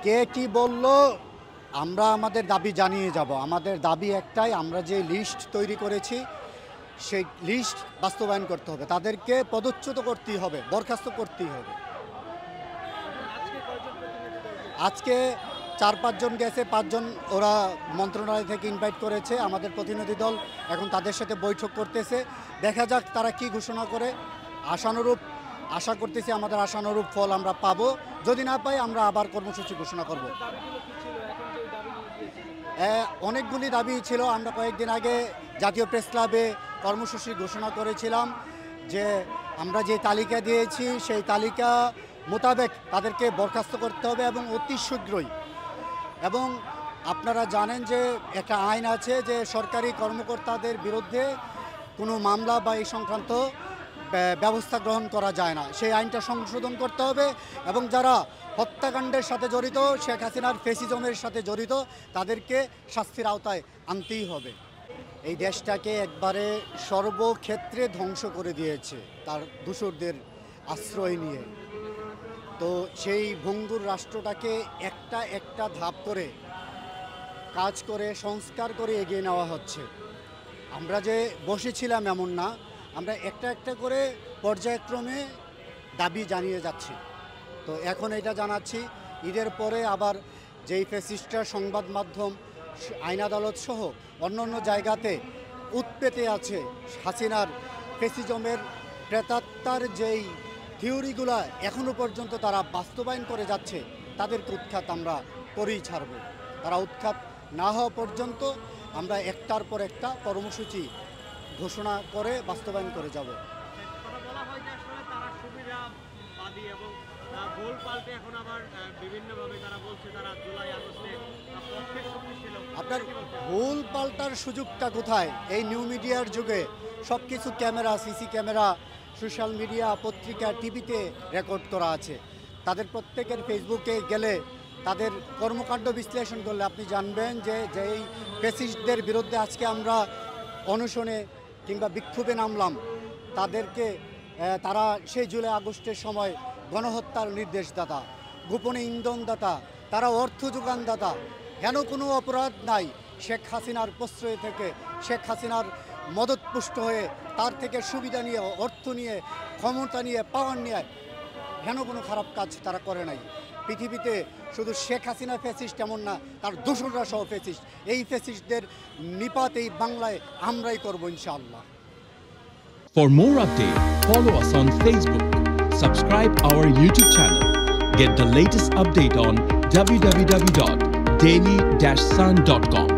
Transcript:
কে কি বলল, আমরা আমাদের দাবি জানিয়ে যাব। আমাদের দাবি একটাই, আমরা যে লিস্ট তৈরি করেছি সেই লিস্ট বাস্তবায়ন করতে হবে, তাদেরকে পদচ্যুত করতেই হবে, বরখাস্ত করতেই হবে। আজকে 4-5 জন গেছে, 5 জন ওরা মন্ত্রণালয় থেকে ইনভাইট করেছে আমাদের প্রতিনিধি দল, এখন তাদের সাথে বৈঠক করতেছে। দেখা যাক তারা কি ঘোষণা করে। আশা করতেছি আমাদের আশানুরূপ ফল আমরা পাবো। যদি না পাই আমরা আবার কর্মসূচি ঘোষণা করব। অনেকগুলি দাবি ছিল। আমরা কয়েকদিন আগে জাতীয় প্রেস ক্লাবে কর্মসূচি ঘোষণা করেছিলাম যে আমরা যে তালিকা দিয়েছি সেই তালিকা মোতাবেক তাদেরকে বরখাস্ত করতে হবে এবং অতি শীঘ্রই। এবং আপনারা জানেন যে একটা আইন আছে যে সরকারি কর্মকর্তাদের বিরুদ্ধে কোনো মামলা বা এই সংক্রান্ত ব্যবস্থা গ্রহণ করা যায় না। সেই আইনটা সংশোধন করতে হবে এবং যারা হত্যাকাণ্ডের সাথে জড়িত, শেখ হাসিনার ফেসিজমের সাথে জড়িত, তাদেরকে শাস্তির আওতায় আনতেই হবে। এই দেশটাকে একবারে সর্বক্ষেত্রে ধ্বংস করে দিয়েছে তার দূষরদের আশ্রয় নিয়ে। তো সেই ভঙ্গুর রাষ্ট্রটাকে একটা একটা ধাপ করে কাজ করে সংস্কার করে এগিয়ে নেওয়া হচ্ছে। আমরা যে বসেছিলাম এমন না, আমরা একটা একটা করে পর্যায়ক্রমে দাবি জানিয়ে যাচ্ছি। তো এখন এটা জানাচ্ছি, ঈদের পরে আবার যেই ফ্যাসিস্টরা সংবাদ মাধ্যম, আইন আদালত সহ অন্য জায়গাতে উৎপেতে আছে হাসিনার ফ্যাসিজমের প্রেতাত্মার যেই থিওরিগুলা এখনও পর্যন্ত তারা বাস্তবায়ন করে যাচ্ছে, তাদেরকে উৎখাত আমরা করেই ছাড়ব। তারা উৎখাত না হওয়া পর্যন্ত আমরা একটার পর একটা কর্মসূচি ঘোষণা করে বাস্তবায়ন করে যাব। আপনার ভুল পাল্টার সুযোগটা কোথায়? এই নিউ মিডিয়ার যুগে সব কিছু camera, CC camera, social media, পত্রিকা, টিভিতে রেকর্ড করা আছে। তাদের প্রত্যেকের ফেসবুকে গেলে তাদের কর্মকাণ্ড বিশ্লেষণ করলে আপনি জানবেন যে যেই ফ্যাসিস্টদের বিরুদ্ধে আজকে আমরা অনশনে কিংবা বিক্ষোভে নামলাম, তাদেরকে তারা সেই জুলাই আগস্টের সময় গণহত্যার নির্দেশদাতা, গোপনে ইন্ধনদাতা, তারা অর্থ যোগানদাতা। কেন কোনো অপরাধ নাই, শেখ হাসিনার প্রশ্রয় থেকে, শেখ হাসিনার মদতপুষ্ট হয়ে, তার থেকে সুবিধা নিয়ে, অর্থ নিয়ে, ক্ষমতা নিয়ে, পাওয়ার নিয়ে কেন কোনো খারাপ কাজ তারা করে নাই। পৃথিবীতে শুধু শেখ হাসিনা ফ্যাসিস্ট এমন না, তার দোসররা সহ ফ্যাসিস্ট। এই ফ্যাসিস্টদের নিপাত এই বাংলায় আমরাই করব ইনশাআল্লাহ। For more updates, follow us on Facebook, subscribe our YouTube channel, get the latest update on www.daily-sun.com.